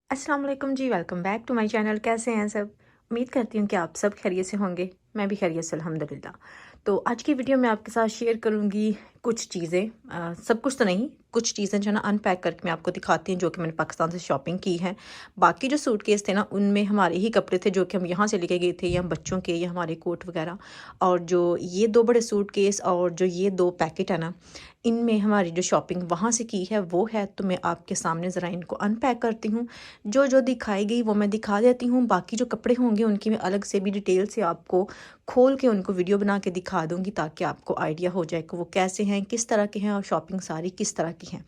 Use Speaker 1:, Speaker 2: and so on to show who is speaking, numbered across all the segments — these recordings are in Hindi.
Speaker 1: अस्सलाम वालेकुम जी। Welcome back to my channel. कैसे हैं सब? उम्मीद करती हूँ कि आप सब खैरियत से होंगे। मैं भी खैरियत से अल्हम्दुलिल्लाह। तो आज की वीडियो में आपके साथ शेयर करूँगी कुछ चीज़ें, सब कुछ तो नहीं, कुछ चीज़ें जो है ना अनपैक करके मैं आपको दिखाती हूँ जो कि मैंने पाकिस्तान से शॉपिंग की है। बाकी जो सूटकेस थे ना उनमें हमारे ही कपड़े थे जो कि हम यहाँ से लेके गए थे, या बच्चों के या हमारे कोट वगैरह। और जो ये 2 बड़े सूटकेस और जो ये 2 पैकेट है ना, इनमें हमारी जो शॉपिंग वहाँ से की है वो है। तो मैं आपके सामने ज़रा इनको अनपैक करती हूँ। जो जो दिखाई गई वो मैं दिखा देती हूँ। बाकी जो कपड़े होंगे उनकी मैं अलग से भी डिटेल से आपको खोल के उनको वीडियो बना के दिखा दूँगी, ताकि आपको आइडिया हो जाए कि वो कैसे हैं, किस तरह के हैं और शॉपिंग सारी किस तरह की हैं।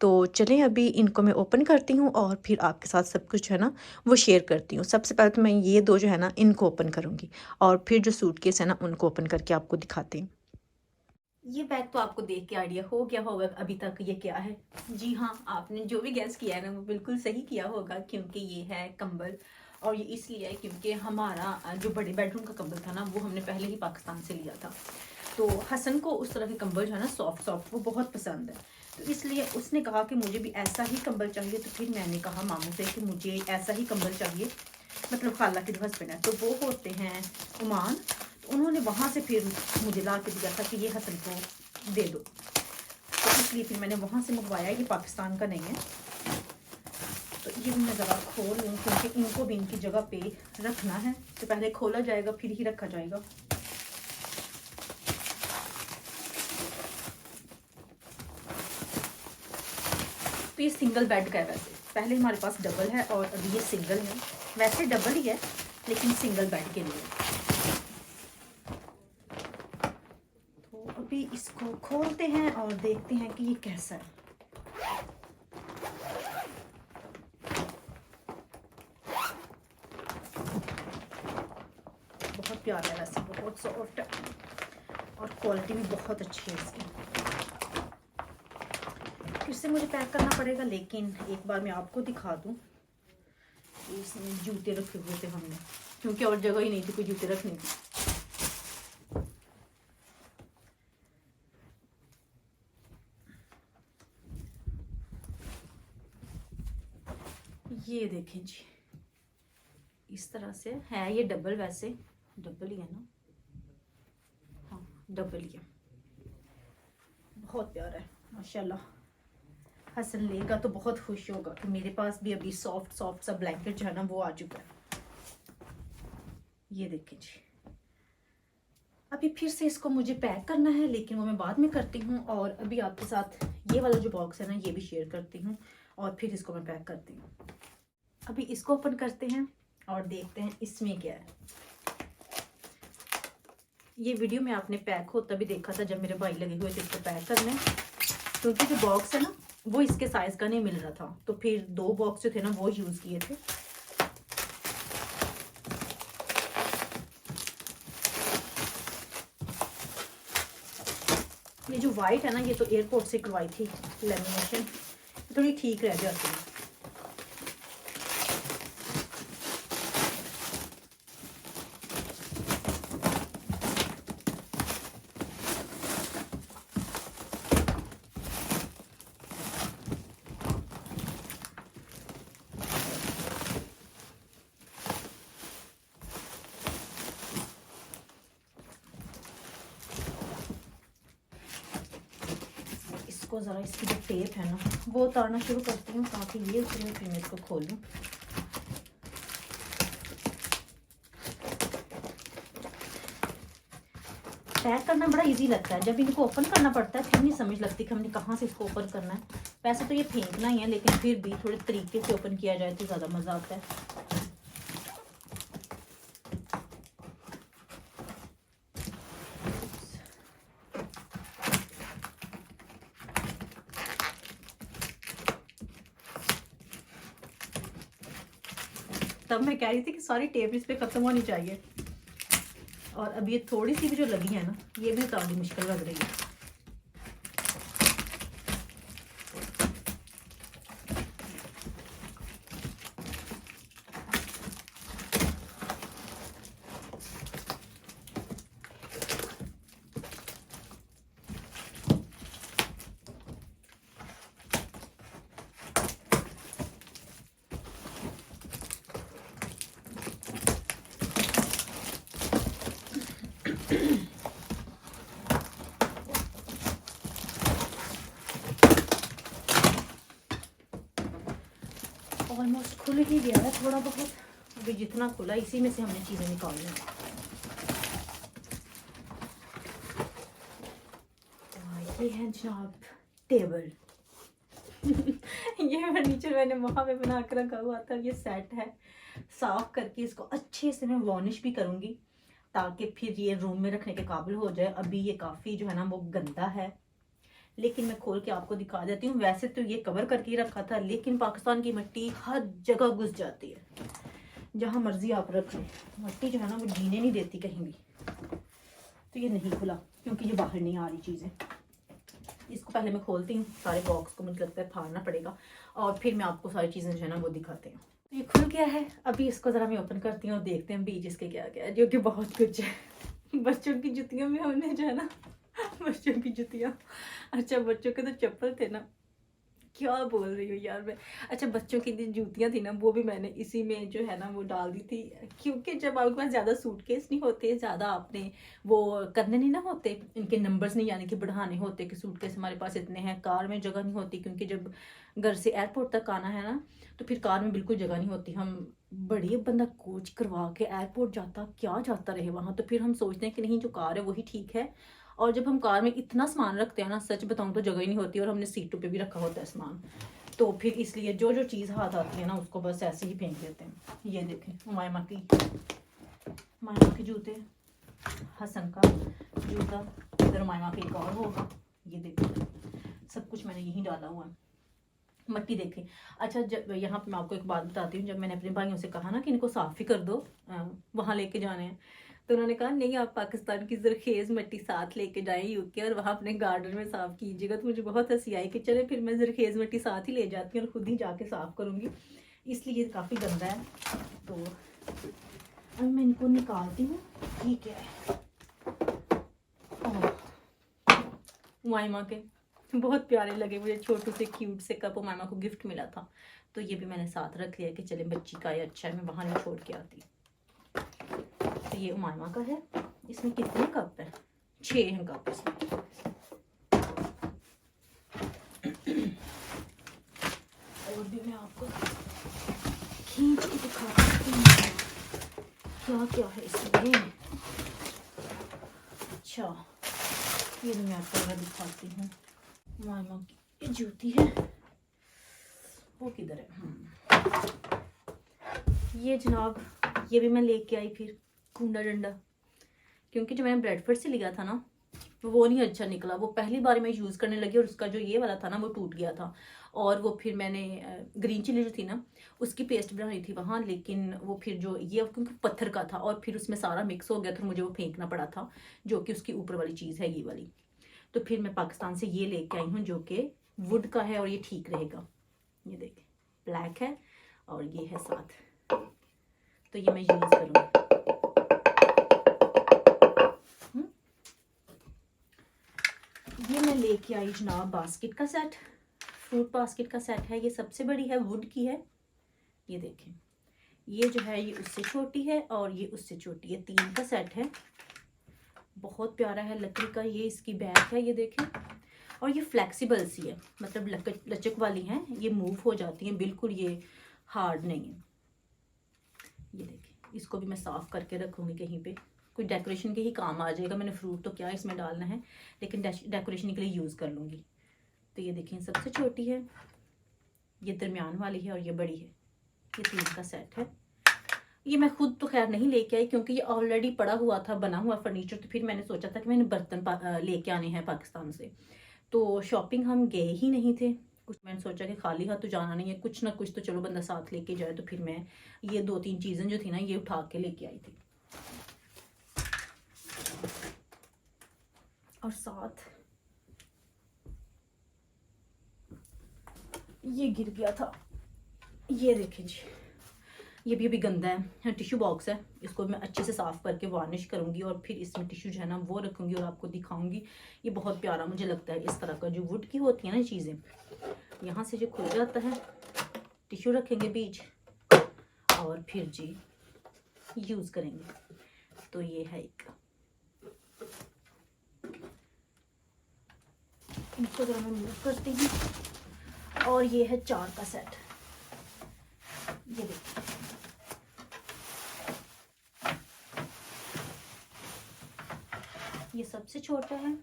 Speaker 1: तो चलें अभी इनको मैं ओपन करती हूँ और फिर आपके साथ सब कुछ है ना वो शेयर करती हूँ। सबसे पहले तो मैं ये 2 जो है ना इनको ओपन करूँगी और फिर जो सूटकेस है ना उनको ओपन करके आपको दिखाती हूँ। ये बैग तो आपको देख के आइडिया हो गया होगा अभी तक ये क्या है। जी हाँ, आपने जो भी गैस किया है ना वो बिल्कुल सही किया होगा, क्योंकि ये है कंबल। और ये इसलिए है क्योंकि हमारा जो बड़े बेडरूम का कंबल था ना वो हमने पहले ही पाकिस्तान से लिया था। तो हसन को उस तरह के कंबल जो है ना सॉफ्ट सॉफ्ट वो बहुत पसंद है। तो इसलिए उसने कहा कि मुझे भी ऐसा ही कंबल चाहिए। तो फिर मैंने कहा मामू से कि मुझे ऐसा ही कंबल चाहिए। मतलब खाला के जो हस्बैंड है तो वो होते हैं ओमान। तो उन्होंने वहाँ से फिर मुझे ला के दिया था कि ये हसन को दे दो। तो इसलिए फिर मैंने वहाँ से मंगवाया। ये पाकिस्तान का नहीं है। तो ये मैं ज़रा खोल लूँ क्योंकि इनको भी इनकी जगह पे रखना है। तो पहले खोला जाएगा फिर ही रखा जाएगा। तो ये सिंगल बेड का है। वैसे पहले हमारे पास डबल है और अभी ये सिंगल है। वैसे डबल ही है लेकिन सिंगल बेड के लिए। तो अभी इसको खोलते हैं और देखते हैं कि ये कैसा है। बहुत प्यारा है, वैसे बहुत सॉफ्ट है और क्वालिटी भी बहुत अच्छी है इसकी। फिर से मुझे पैक करना पड़ेगा, लेकिन एक बार मैं आपको दिखा दूं। इसमें जूते रखे हुए थे हमने, क्योंकि और जगह ही नहीं थी कोई जूते रखने की। ये देखें जी, इस तरह से है। ये डबल, वैसे डबल ही है ना। हाँ, डबल ही है। बहुत प्यारा है माशाल्लाह। हसन लेगा तो बहुत खुश होगा कि मेरे पास भी अभी सॉफ्ट सॉफ्ट सा ब्लैंकेट जो है ना वो आ चुका है। ये देखें जी। अभी फिर से इसको मुझे पैक करना है, लेकिन वो मैं बाद में करती हूँ। और अभी आपके साथ ये वाला जो बॉक्स है ना ये भी शेयर करती हूँ और फिर इसको मैं पैक करती हूँ। अभी इसको ओपन करते हैं और देखते हैं इसमें क्या है। ये वीडियो में आपने पैक होता भी देखा था जब मेरे भाई लगे हुए थे इसको पैक करने, क्योंकि जो बॉक्स है ना वो इसके साइज का नहीं मिल रहा था। तो फिर 2 बॉक्स जो थे ना वो यूज किए थे। ये जो वाइट है ना ये तो एयरपोर्ट से करवाई थी लेमिनेशन, थोड़ी ठीक रह जाती है। इसको ज़रा इसकी जो टेप है ना वो उतारना शुरू करती हूँ ताकि ये उतरे, फिर मैं इसको खोलूँ। पैक करना बड़ा इजी लगता है, जब इनको ओपन करना पड़ता है फिर नहीं समझ लगती कि हमने कहाँ से इसको ओपन करना है। वैसे तो ये फेंकना ही है, लेकिन फिर भी थोड़े तरीके से ओपन किया जाए तो ज़्यादा मज़ा आता है। तब मैं कह रही थी कि सारी टेप इस पे ख़त्म होनी चाहिए। और अब ये थोड़ी सी भी जो लगी है ना ये भी उतारनी मुश्किल लग रही है। ऑलमोस्ट खुल ही गया है थोड़ा बहुत, अभी जितना खुला इसी में से हमने चीज़ें निकालनी हैं। ये है जनाब टेबल। ये फर्नीचर मैंने वहाँ पे बना कर रखा हुआ था, ये सेट है। साफ करके इसको अच्छे से मैं वॉर्निश भी करूँगी ताकि फिर ये रूम में रखने के काबिल हो जाए। अभी ये काफ़ी जो है ना वो गंदा है, लेकिन मैं खोल के आपको दिखा देती हूँ। वैसे तो ये कवर करके ही रखा था, लेकिन पाकिस्तान की मिट्टी हर जगह घुस जाती है, जहाँ मर्जी आप रख लें, मिट्टी जो है ना वो जीने नहीं देती कहीं भी। तो ये नहीं खुला क्योंकि ये बाहर नहीं आ रही चीज़ें। इसको पहले मैं खोलती हूँ, सारे बॉक्स को मुझे लगता है फाड़ना पड़ेगा और फिर मैं आपको सारी चीज़ें जो है ना वो दिखाते हैं। तो ये खुल गया है, अभी इसको ज़रा मैं ओपन करती हूँ और देखते हैं बीच इसके क्या क्या है, जो कि बहुत कुछ है। बच्चों की जुतियों में हमने जो है ना, बच्चों की जुतियाँ, अच्छा बच्चों के तो चप्पल थे ना, क्या बोल रही हूँ यार मैं। अच्छा बच्चों की जो जूतियाँ थी ना वो भी मैंने इसी में जो है ना वो डाल दी थी, क्योंकि जब आपके पास ज़्यादा सूटकेस नहीं होते, ज़्यादा आपने वो करने नहीं ना होते, इनके नंबर्स नहीं यानी कि बढ़ाने होते कि सूटकेस हमारे पास इतने हैं, कार में जगह नहीं होती, क्योंकि जब घर से एयरपोर्ट तक आना है ना तो फिर कार में बिल्कुल जगह नहीं होती। हम बड़ी बंदा कोच करवा के एयरपोर्ट जाता क्या जाता रहे वहाँ, तो फिर हम सोचते हैं कि नहीं जो कार है वही ठीक है। और जब हम कार में इतना सामान रखते हैं ना, सच बताऊं तो जगह ही नहीं होती, और हमने सीटों पे भी रखा होता है सामान, तो फिर इसलिए जो जो चीज़ हाथ आती है ना उसको बस ऐसे ही फेंक देते हैं। ये देखें हुमायमा की जूते, हसन का जूता, इधर हुमायमा का एक और होगा, ये देखें सब कुछ मैंने यहीं डाला हुआ है। मट्टी देखें। अच्छा जब यहाँ पे मैं आपको एक बात बताती हूँ, जब मैंने अपने भाइयों से कहा ना कि इनको साफ़ ही कर दो, वहाँ लेके जाने हैं, तो उन्होंने कहा नहीं आप पाकिस्तान की जरखेज़ मिट्टी साथ लेके जाएं यूके और वहाँ अपने गार्डन में साफ़ कीजिएगा। तो मुझे बहुत हंसी आई कि चले फिर मैं जरखेज़ मिट्टी साथ ही ले जाती हूँ और ख़ुद ही जाके साफ़ करूँगी, इसलिए काफ़ी गंदा है। तो अब मैं इनको निकालती हूँ। ठीक है, हुमायमा के बहुत प्यारे लगे मुझे, छोटू से क्यूट से कप हुमायमा को गिफ्ट मिला था, तो ये भी मैंने साथ रख लिया कि चले बच्ची का ये अच्छा है, मैं वहाँ नहीं छोड़ के आती। तो ये हुमायमा का है, इसमें कितने कप है, 6 हैं कप इसमें। और भी मैं आपको खींच के दिखाती हूँ क्या क्या है इसमें। अच्छा ये भी मैं आपको दिखाती हूँ। हुमायमा की जूती है, वो किधर है, ये जनाब ये भी मैं लेके आई फिर कूंडा डंडा, क्योंकि जो मैंने ब्रेडफर्ड से लिया था ना वो नहीं अच्छा निकला, वो पहली बार मैं यूज़ करने लगी और उसका जो ये वाला था ना वो टूट गया था, और वो फिर मैंने ग्रीन चिली जो थी ना उसकी पेस्ट बनाई थी वहाँ, लेकिन वो फिर जो ये क्योंकि पत्थर का था और फिर उसमें सारा मिक्स हो गया था, मुझे वो फेंकना पड़ा था, जो कि उसकी ऊपर वाली चीज़ है ये वाली। तो फिर मैं पाकिस्तान से ये लेके आई हूँ जो कि वुड का है और ये ठीक रहेगा। ये देखें ब्लैक है और ये है साथ, तो ये मैं यूज़ करूँगी। ये मैं लेके आई जनाब बास्केट का सेट, फ्रूट बास्केट का सेट है, ये सबसे बड़ी है, वुड की है। ये देखें ये जो है ये उससे छोटी है और ये उससे छोटी है, 3 का सेट है, बहुत प्यारा है लकड़ी का। ये इसकी बैक है, ये देखें, और ये फ्लेक्सिबल सी है, मतलब लचक वाली हैं, ये मूव हो जाती हैं बिल्कुल, ये हार्ड नहीं है। ये देखें इसको भी मैं साफ़ करके रखूँगी, कहीं पे कोई डेकोरेशन के ही काम आ जाएगा। मैंने फ्रूट तो क्या इसमें डालना है, लेकिन डेकोरेशन के लिए यूज़ कर लूँगी। तो ये देखें सबसे छोटी है, ये दरमियान वाली है और ये बड़ी है, ये 3 का सेट है। ये मैं खुद तो खैर नहीं लेके आई क्योंकि ये ऑलरेडी पड़ा हुआ था बना हुआ फर्नीचर, तो फिर मैंने सोचा था कि मैंने बर्तन लेके आने हैं पाकिस्तान से, तो शॉपिंग हम गए ही नहीं थे कुछ, मैंने सोचा कि खाली हाथ तो जाना नहीं है, कुछ ना कुछ तो चलो बंदा साथ लेके जाए, तो फिर मैं ये 2-3 चीज़ें जो थी ना ये उठा के लेके आई थी। और साथ ये गिर गया था, ये देखें जी, ये भी अभी गंदा है, टिश्यू बॉक्स है, इसको मैं अच्छे से साफ़ करके वार्निश करूँगी और फिर इसमें टिश्यू जो है ना वो रखूँगी और आपको दिखाऊँगी। ये बहुत प्यारा मुझे लगता है इस तरह का, जो वुड की होती है ना चीज़ें, यहाँ से जो खुल जाता है, टिश्यू रखेंगे बीच और फिर जी यूज़ करेंगे। तो ये है एक, इनको जरा मैं मूव करती हूँ, और ये है 4 का सेट, ये सबसे छोटा है।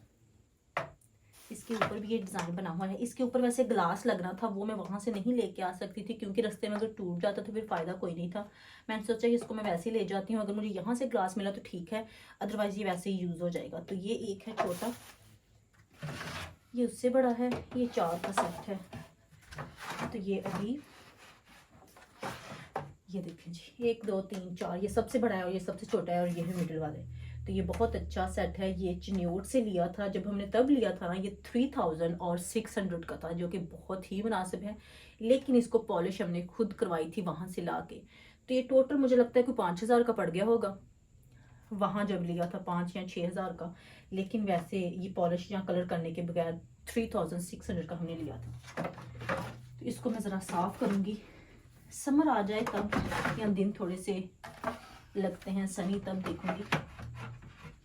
Speaker 1: इसके ऊपर भी ये डिज़ाइन बना हुआ है। इसके ऊपर वैसे ग्लास लगना था, वो मैं वहाँ से नहीं लेके आ सकती थी क्योंकि रास्ते में अगर टूट जाता तो फिर फ़ायदा कोई नहीं था। मैंने सोचा कि इसको मैं वैसे ही ले जाती हूँ, अगर मुझे यहाँ से ग्लास मिला तो ठीक है, अदरवाइज़ ये वैसे ही यूज़ हो जाएगा। तो ये एक है छोटा, ये उससे बड़ा है, ये 4 का सेट है। तो ये अभी ये देखें जी, 1 2 3 4, ये सबसे बड़ा है और ये सबसे छोटा है और ये है मिडिल वाले। तो ये बहुत अच्छा सेट है। ये चिन्योट से लिया था, जब हमने तब लिया था ना ये 3600 का था, जो कि बहुत ही मुनासिब है। लेकिन इसको पॉलिश हमने खुद करवाई थी वहाँ से ला के, तो ये टोटल मुझे लगता है कि 5000 का पड़ गया होगा वहाँ जब लिया था, 5 या 6000 का। लेकिन वैसे ये पॉलिश या कलर करने के बगैर 3600 का हमने लिया था। तो इसको मैं ज़रा साफ़ करूँगी, समर आ जाए तब, या दिन थोड़े से लगते हैं सनी तब देखूंगी।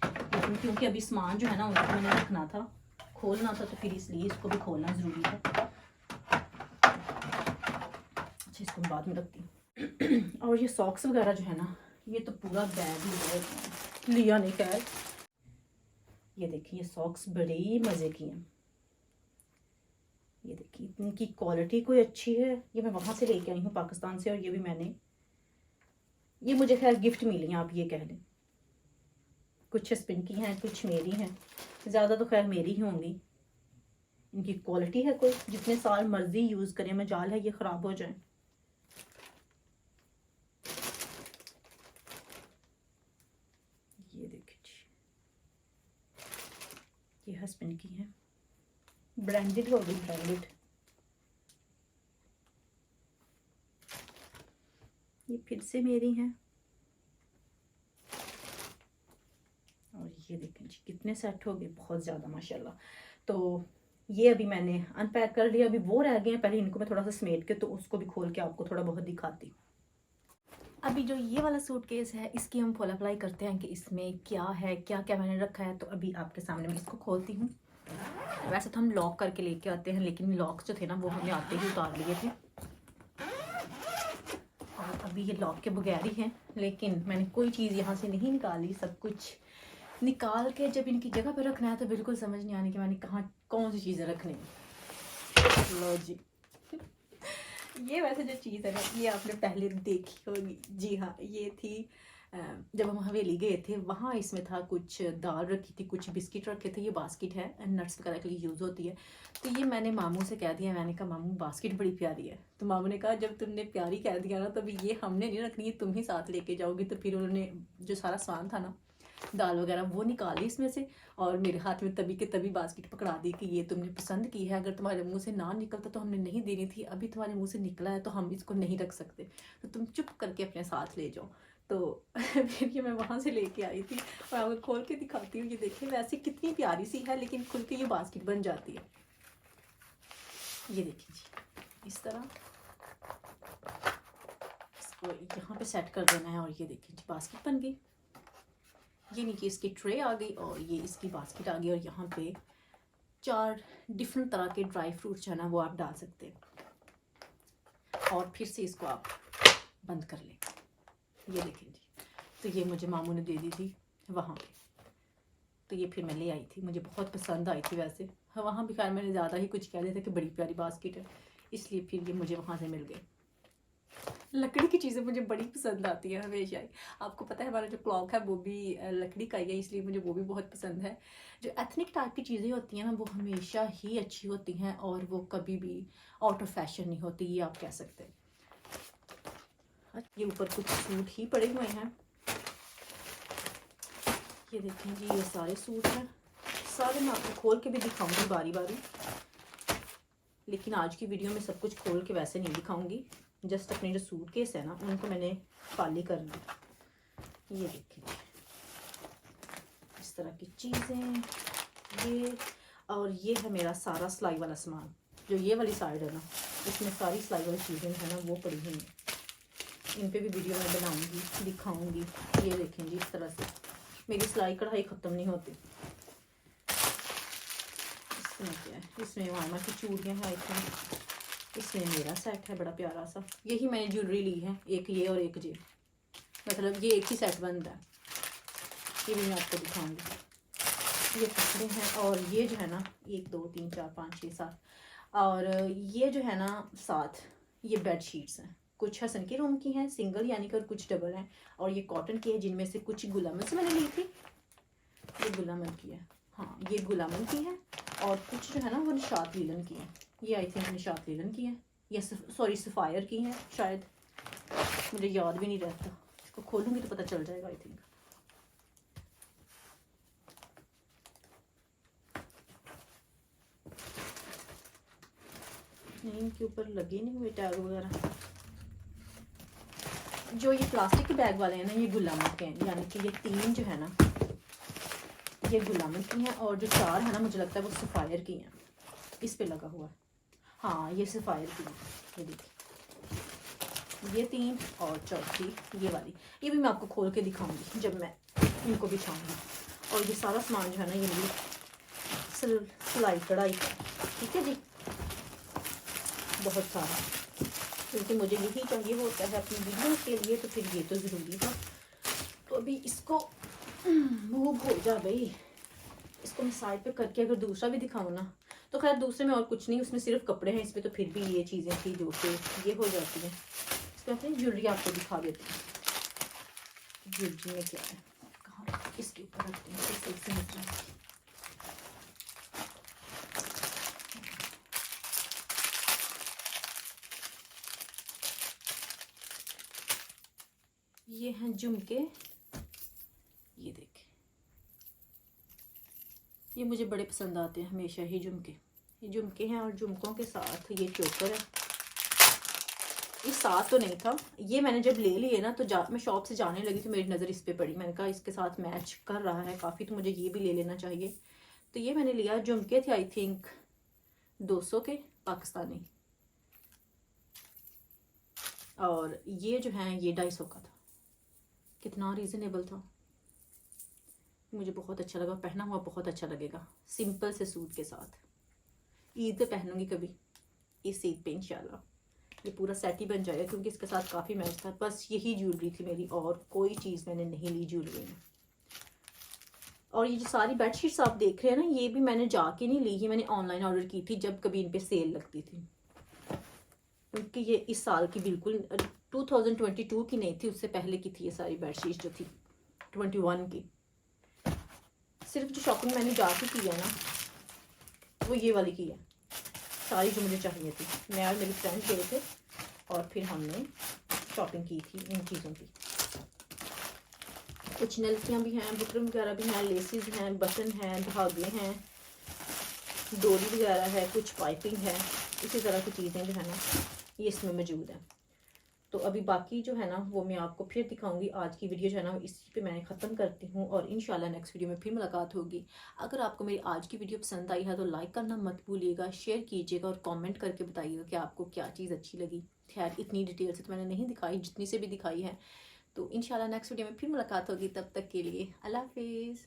Speaker 1: लेकिन क्योंकि अभी सामान जो है ना उनको मैंने रखना था, खोलना था, तो फिर इसलिए इसको भी खोलना ज़रूरी है। अच्छा, इसको बाद में रखती हूँ। और ये सॉक्स वगैरह जो है ना, ये तो पूरा बैग ही है, लिया नहीं खैर। ये देखिए, ये सॉक्स बड़े ही मज़े की हैं। ये देखिए, इनकी क्वालिटी कोई अच्छी है। ये मैं वहाँ से लेके आई हूँ पाकिस्तान से, और ये भी मैंने, ये मुझे खैर गिफ्ट मिली हैं, आप ये कह लें। कुछ स्पिन की हैं, कुछ मेरी हैं, ज़्यादा तो खैर मेरी ही होंगी। इनकी क्वालिटी है कोई, जितने साल मर्जी यूज़ करें, मजाल है ये ख़राब हो जाए। ये देखिए जी, ये हस्बैंड की है, ब्रांडेड होगी, ब्रांडेड। ये फिर से मेरी हैं। और ये देखें जी, कितने सेट हो गए, बहुत ज़्यादा माशाल्लाह। तो ये अभी मैंने अनपैक कर लिया, अभी वो रह गए हैं। पहले इनको मैं थोड़ा सा समेट के, तो उसको भी खोल के आपको थोड़ा बहुत दिखाती हूँ। अभी जो ये वाला सूटकेस है, इसकी हम फुल अप्लाई करते हैं कि इसमें क्या है, क्या क्या मैंने रखा है। तो अभी आपके सामने मैं इसको खोलती हूँ। वैसे तो हम लॉक करके लेके आते हैं, लेकिन लॉक जो थे ना वो हमने आते ही उतार लिए थे, और अभी ये लॉक के बगैर ही हैं। लेकिन मैंने कोई चीज़ यहाँ से नहीं निकाली, सब कुछ निकाल के जब इनकी जगह पे रखना है तो बिल्कुल समझ नहीं आने कि मैंने कहाँ कौन सी चीज़ें रखनी है। लो जी, ये वैसे जो चीज़ है ना, ये आपने पहले देखी होगी। जी हाँ, ये थी जब हम हवेली गए थे, वहाँ इसमें था कुछ दाल रखी थी, कुछ बिस्किट रखे थे। ये बास्केट है, नट्स वगैरह के लिए यूज़ होती है। तो ये मैंने मामू से कह दिया, मैंने कहा मामू बास्केट बड़ी प्यारी है। तो मामू ने कहा जब तुमने प्यारी कह दिया ना, तभी ये हमने नहीं रखनी, ये तुम ही साथ लेके जाओगी। तो फिर उन्होंने जो सारा सामान था ना, दाल वगैरह, वो निकाली इसमें से, और मेरे हाथ में तभी के तभी बास्केट पकड़ा दी कि ये तुमने पसंद की है, अगर तुम्हारे मुंह से ना निकलता तो हमने नहीं देनी थी, अभी तुम्हारे मुंह से निकला है तो हम इसको नहीं रख सकते, तो तुम चुप करके अपने साथ ले जाओ। तो फिर ये मैं वहाँ से लेके आई थी, और आपको खोल के दिखाती हूँ। ये देखिए, वैसे कितनी प्यारी सी है, लेकिन खुल के ये बास्केट बन जाती है। ये देखिए जी, इस तरह इसको यहाँ पे सेट कर देना है, और ये देखिए जी, बास्केट बन गई। ये नीचे इसकी ट्रे आ गई, और ये इसकी बास्केट आ गई, और यहाँ पे 4 डिफरेंट तरह के ड्राई फ्रूट्स जो है ना वो आप डाल सकते हैं, और फिर से इसको आप बंद कर लें। ये देखें जी, तो ये मुझे मामू ने दे दी थी वहाँ पे, तो ये फिर मैं ले आई थी, मुझे बहुत पसंद आई थी। वैसे हाँ, वहाँ भी खैर मैंने ज़्यादा ही कुछ कह दिया था कि बड़ी प्यारी बास्केट है, इसलिए फिर ये मुझे वहाँ से मिल गई। लकड़ी की चीज़ें मुझे बड़ी पसंद आती है हमेशा ही। आपको पता है हमारा जो क्लॉक है वो भी लकड़ी का ही है, इसलिए मुझे वो भी बहुत पसंद है। जो एथनिक टाइप की चीज़ें होती हैं ना, वो हमेशा ही अच्छी होती हैं, और वो कभी भी आउट ऑफ फैशन नहीं होती, ये आप कह सकते हैं। ये ऊपर कुछ सूट ही पड़े हुए हैं। ये देखें जी, ये सारे सूट हैं, सारे मैं आपको खोल के भी दिखाऊंगी बारी बारी, लेकिन आज की वीडियो में सब कुछ खोल के वैसे नहीं दिखाऊंगी। जस्ट अपने जो सूटकेस है ना, उनको मैंने खाली कर ली। ये देखिए इस तरह की चीज़ें, ये, और ये है मेरा सारा सिलाई वाला सामान। जो ये वाली साइड है ना, इसमें सारी सिलाई वाली चीज़ें हैं ना वो पड़ी हुई हैं। इन पे भी वीडियो मैं बनाऊंगी, दिखाऊंगी। ये देखें जी, इस तरह से मेरी सिलाई कढ़ाई ख़त्म नहीं होती। इसमें क्या है, इसमें मामा की चूड़ियाँ हैं, आई थिंक। इसमें मेरा सेट है बड़ा प्यारा सा, यही मैंने ज्वेलरी ली है, एक ये और एक ये, मतलब ये एक ही सेट बनता है। ये भी मैं आपको दिखाऊंगी। ये कपड़े हैं। और ये जो है ना 1 2 3 4 5 6 7, और ये जो है ना 7, ये बेड शीट्स हैं। कुछ हसन के रूम की हैं सिंगल, यानी कि, और कुछ डबल हैं। और ये कॉटन की है, जिनमें से कुछ गुलामन से मैंने ली थी। ये गुलामन की है, हाँ ये गुलामन की है। और कुछ जो है ना वो निशात लीलन की है। ये आई थिंक निशात लीलन की है, या सॉरी सफ़ायर की है शायद, मुझे याद भी नहीं रहता। इसको खोलूँगी तो पता चल जाएगा आई थिंक। नहीं, इनके ऊपर लगे नहीं हुए टैग वगैरह। जो ये प्लास्टिक के बैग वाले हैं ना, ये गुलामन के हैं, यानी कि ये 3 जो है ना ये गुलामन की हैं, और जो 4 है ना मुझे लगता है वो सफ़ायर की हैं। इस पे लगा हुआ है, हाँ ये सफ़ायर की है। ये देखिए, ये 3 और चौथी ये वाली, ये भी मैं आपको खोल के दिखाऊंगी जब मैं इनको बिछाऊंगी। और ये सारा सामान जो है ना ये मेरी सिलाई कढ़ाई का, ठीक है जी, बहुत सारा, क्योंकि मुझे यही चाहिए होता है अपनी वीडियो के लिए, तो फिर ये तो ज़रूरी था। तो अभी इसको मूव हो जा भाई, इसको मैं साइड पे करके अगर दूसरा भी दिखाऊँ ना, तो खैर दूसरे में और कुछ नहीं, उसमें सिर्फ कपड़े हैं। इसमें तो फिर भी ये चीज़ें थी जो कि ये हो जाती हैं। इसमें अपनी ज्वेलरी आपको दिखा देती हूँ। ज्वेलरी में क्या है, कहाँ इसके ऊपर रखते हैं, इससे निकला। ये हैं झुमके, ये देखें, ये मुझे बड़े पसंद आते हैं हमेशा ही झुमके। ये झुमके हैं, और झुमकों के साथ ये चोकर है। ये साथ तो नहीं था, ये मैंने जब ले लिए ना तो मैं शॉप से जाने लगी तो मेरी नज़र इस पे पड़ी। मैंने कहा इसके साथ मैच कर रहा है काफ़ी, तो मुझे ये भी ले लेना चाहिए। तो ये मैंने लिया। झुमके थे आई थिंक 200 के पाकिस्तानी, और ये जो है ये 250 का था। कितना रीज़नेबल था, मुझे बहुत अच्छा लगा। पहना हुआ बहुत अच्छा लगेगा सिंपल से सूट के साथ। ईद पे पहनूंगी कभी, इस ईद पे इंशाल्लाह। ये पूरा सेट ही बन जाएगा, क्योंकि इसके साथ काफ़ी मैच था। बस यही ज्वेलरी थी मेरी, और कोई चीज़ मैंने नहीं ली ज्वेलरी में। और ये जो सारी बेडशीट्स आप देख रहे हैं ना, ये भी मैंने जाके नहीं ली, ये मैंने ऑनलाइन ऑर्डर की थी जब कभी इन पे सेल लगती थी। क्योंकि ये इस साल की बिल्कुल 2022 की नहीं थी, उससे पहले की थी ये सारी बेडशीट जो थी 21 की। सिर्फ जो शॉपिंग मैंने जाके की है ना वो ये वाली की है, सारी जो मुझे चाहिए थी। मैं और मेरी फ्रेंड गए थे और फिर हमने शॉपिंग की थी इन चीज़ों की। कुछ नलकियाँ भी हैं, बुकरम वगैरह भी हैं, लेसेस हैं, बटन हैं, धागे हैं, डोरी वगैरह है, कुछ पाइपिंग है, इसी तरह की चीज़ें जो है ना ये इसमें मौजूद हैं। तो अभी बाकी जो है ना वो मैं आपको फिर दिखाऊंगी। आज की वीडियो जो है ना इसी पे मैं ख़त्म करती हूँ, और इंशाल्लाह नेक्स्ट वीडियो में फिर मुलाकात होगी। अगर आपको मेरी आज की वीडियो पसंद आई है तो लाइक करना मत भूलिएगा, शेयर कीजिएगा, और कमेंट करके बताइएगा कि आपको क्या चीज़ अच्छी लगी। खैर इतनी डिटेल से तो मैंने नहीं दिखाई, जितनी से भी दिखाई है। तो इंशाल्लाह नेक्स्ट वीडियो में फिर मुलाकात होगी, तब तक के लिए अल्लाह हाफिज़।